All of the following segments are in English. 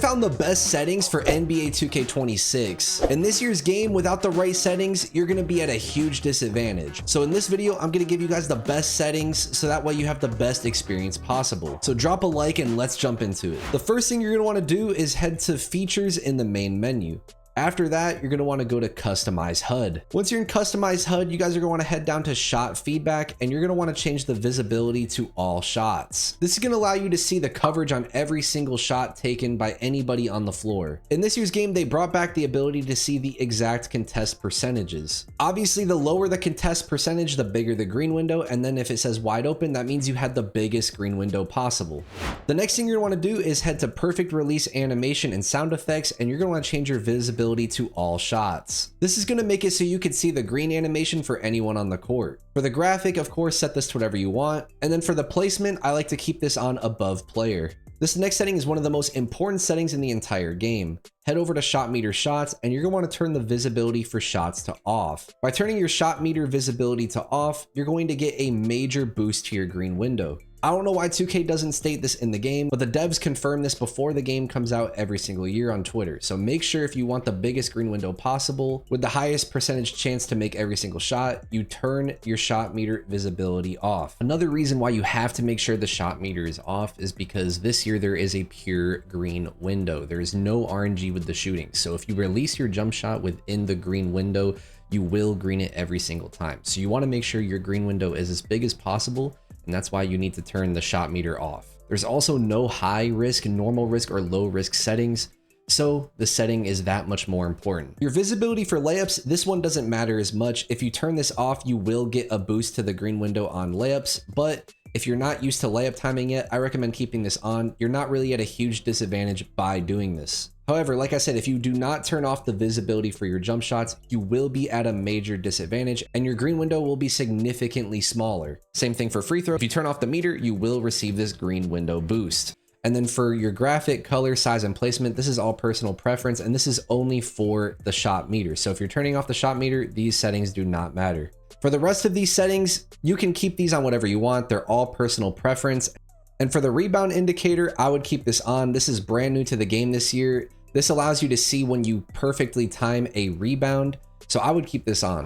found the best settings for NBA 2K26. In this year's game, without the right settings, you're gonna be at a huge disadvantage. So in this video, I'm gonna give you guys the best settings so that way you have the best experience possible. So drop a like and let's jump into it. The first thing you're gonna wanna do is head to features in the main menu. After that, you're going to want to go to customize HUD. Once you're in customize HUD, you guys are going to want to head down to shot feedback and you're going to want to change the visibility to all shots. This is going to allow you to see the coverage on every single shot taken by anybody on the floor. In this year's game, they brought back the ability to see the exact contest percentages. Obviously, the lower the contest percentage, the bigger the green window. And then if it says wide open, that means you had the biggest green window possible. The next thing you're going to want to do is head to perfect release animation and sound effects, and you're going to want to change your visibility to all shots. This is going to make it so you can see the green animation for anyone on the court. For the graphic, of course, set this to whatever you want. And then for the placement, I like to keep this on above player. This next setting is one of the most important settings in the entire game. Head over to shot meter shots and you're going to want to turn the visibility for shots to off. By turning your shot meter visibility to off, you're going to get a major boost to your green window. I don't know why 2K doesn't state this in the game, but the devs confirm this before the game comes out every single year on Twitter. So make sure if you want the biggest green window possible with the highest percentage chance to make every single shot, you turn your shot meter visibility off. Another reason why you have to make sure the shot meter is off is because this year there is a pure green window. There is no RNG with the shooting. So if you release your jump shot within the green window, you will green it every single time. So you want to make sure your green window is as big as possible. And that's why you need to turn the shot meter off. There's also no high risk, normal risk, or low risk settings. So the setting is that much more important. Your visibility for layups, this one doesn't matter as much. If you turn this off, you will get a boost to the green window on layups. But if you're not used to layup timing yet, I recommend keeping this on. You're not really at a huge disadvantage by doing this. However, like I said, if you do not turn off the visibility for your jump shots, you will be at a major disadvantage and your green window will be significantly smaller. Same thing for free throw. If you turn off the meter, you will receive this green window boost. And then for your graphic, color, size, and placement, this is all personal preference, and this is only for the shot meter. So if you're turning off the shot meter, these settings do not matter. For the rest of these settings, you can keep these on whatever you want. They're all personal preference. And for the rebound indicator, I would keep this on. This is brand new to the game this year. This allows you to see when you perfectly time a rebound. So I would keep this on.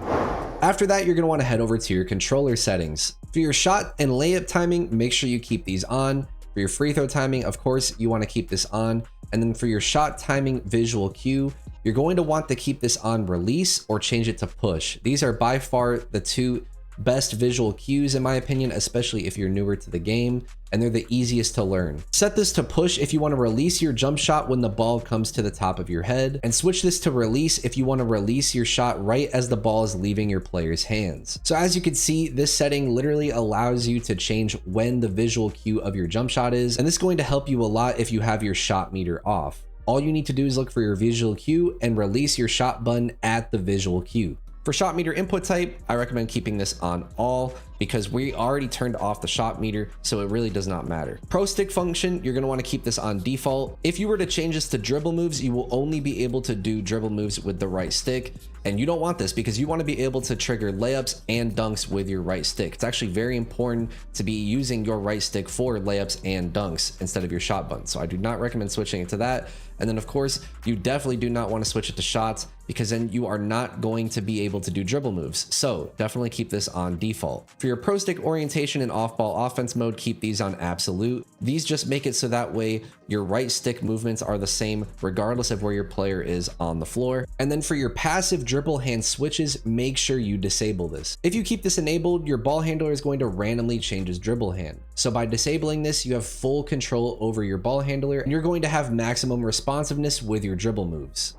After that, you're going to want to head over to your controller settings. For your shot and layup timing, make sure you keep these on. For your free throw timing, of course, you want to keep this on. And then for your shot timing visual cue, you're going to want to keep this on release or change it to push. These are by far the two best visual cues in my opinion, especially if you're newer to the game, and they're the easiest to learn. Set this to push if you want to release your jump shot when the ball comes to the top of your head, and switch this to release if you want to release your shot right as the ball is leaving your player's hands. So as you can see, this setting literally allows you to change when the visual cue of your jump shot is, and this is going to help you a lot if you have your shot meter off. All you need to do is look for your visual cue and release your shot button at the visual cue. For shot meter input type, I recommend keeping this on all because we already turned off the shot meter, so it really does not matter. Pro stick function, you're going to want to keep this on default. If you were to change this to dribble moves, you will only be able to do dribble moves with the right stick. And you don't want this because you want to be able to trigger layups and dunks with your right stick. It's actually very important to be using your right stick for layups and dunks instead of your shot button. So I do not recommend switching it to that. And then of course, you definitely do not want to switch it to shots because then you are not going to be able to do dribble moves. So definitely keep this on default. For your pro stick orientation and off-ball offense mode, keep these on absolute. These just make it so that way your right stick movements are the same regardless of where your player is on the floor. And then for your passive dribble hand switches, make sure you disable this. If you keep this enabled, your ball handler is going to randomly change his dribble hand. So by disabling this, you have full control over your ball handler and you're going to have maximum responsiveness with your dribble moves.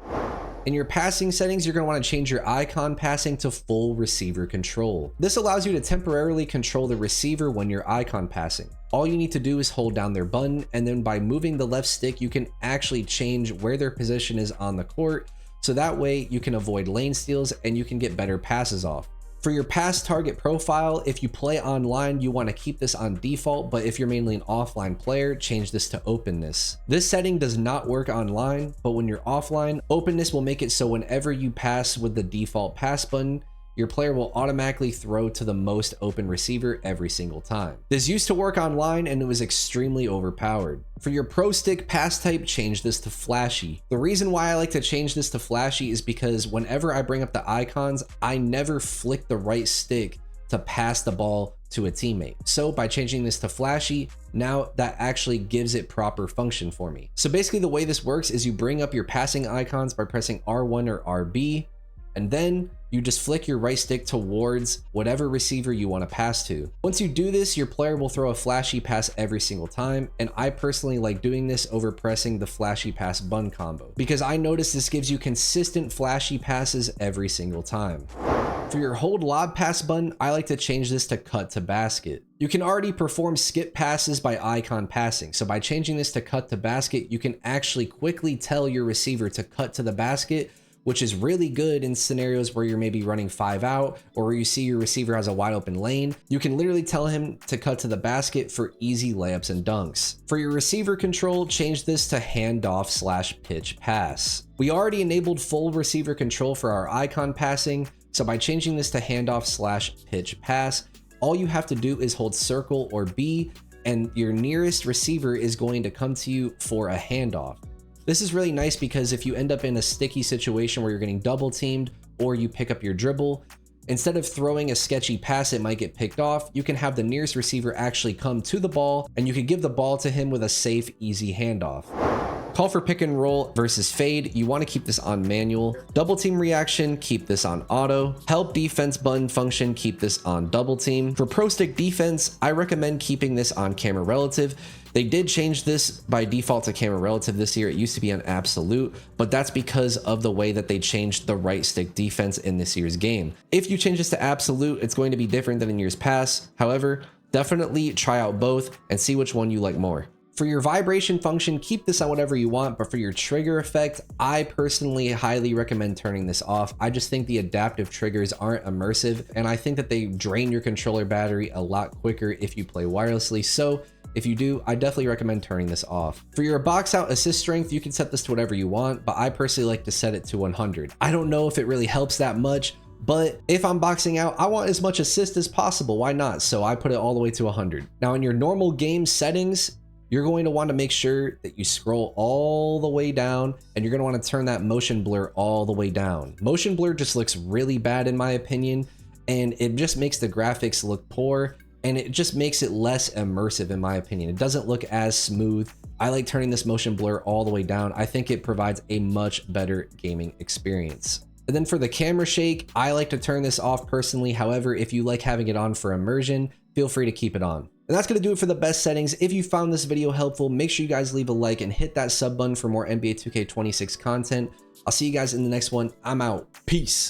In your passing settings, you're going to want to change your icon passing to full receiver control. This allows you to temporarily control the receiver when you're icon passing. All you need to do is hold down their button, and then by moving the left stick, you can actually change where their position is on the court. So that way you can avoid lane steals and you can get better passes off. For your pass target profile, if you play online, you want to keep this on default, but if you're mainly an offline player, change this to openness. This setting does not work online, but when you're offline, openness will make it so whenever you pass with the default pass button, your player will automatically throw to the most open receiver every single time. This used to work online and it was extremely overpowered. For your pro stick pass type, change this to flashy. The reason why I like to change this to flashy is because whenever I bring up the icons, I never flick the right stick to pass the ball to a teammate. So by changing this to flashy, now that actually gives it proper function for me. So basically the way this works is you bring up your passing icons by pressing R1 or RB, and then you just flick your right stick towards whatever receiver you want to pass to. Once you do this, your player will throw a flashy pass every single time, and I personally like doing this over pressing the flashy pass button combo because I notice this gives you consistent flashy passes every single time. For your hold lob pass button, I like to change this to cut to basket. You can already perform skip passes by icon passing, so by changing this to cut to basket, you can actually quickly tell your receiver to cut to the basket, which is really good in scenarios where you're maybe running 5 out or where you see your receiver has a wide open lane. You can literally tell him to cut to the basket for easy layups and dunks. For your receiver control, change this to handoff/pitch pass. We already enabled full receiver control for our icon passing, so by changing this to handoff/pitch pass, all you have to do is hold circle or B, and your nearest receiver is going to come to you for a handoff. This is really nice because if you end up in a sticky situation where you're getting double teamed or you pick up your dribble, instead of throwing a sketchy pass it might get picked off, you can have the nearest receiver actually come to the ball and you can give the ball to him with a safe, easy handoff. Call for pick and roll versus fade, you want to keep this on manual. Double team reaction, keep this on auto. Help defense button function, keep this on double team. For pro stick defense, I recommend keeping this on camera relative. They did change this by default to camera relative this year. It used to be on absolute, but that's because of the way that they changed the right stick defense in this year's game. If you change this to absolute, it's going to be different than in years past. However, definitely try out both and see which one you like more. For your vibration function, keep this on whatever you want, but for your trigger effect, I personally highly recommend turning this off. I just think the adaptive triggers aren't immersive, and I think that they drain your controller battery a lot quicker if you play wirelessly. So if you do, I definitely recommend turning this off. For your box out assist strength, you can set this to whatever you want, but I personally like to set it to 100. I don't know if it really helps that much, but if I'm boxing out, I want as much assist as possible. Why not? So I put it all the way to 100. Now in your normal game settings, you're going to want to make sure that you scroll all the way down and you're going to want to turn that motion blur all the way down. Motion blur just looks really bad in my opinion, and it just makes the graphics look poor and it just makes it less immersive in my opinion. It doesn't look as smooth. I like turning this motion blur all the way down. I think it provides a much better gaming experience. And then for the camera shake, I like to turn this off personally. However, if you like having it on for immersion, feel free to keep it on. And that's going to do it for the best settings. If you found this video helpful, make sure you guys leave a like and hit that sub button for more NBA 2K26 content. I'll see you guys in the next one. I'm out. Peace.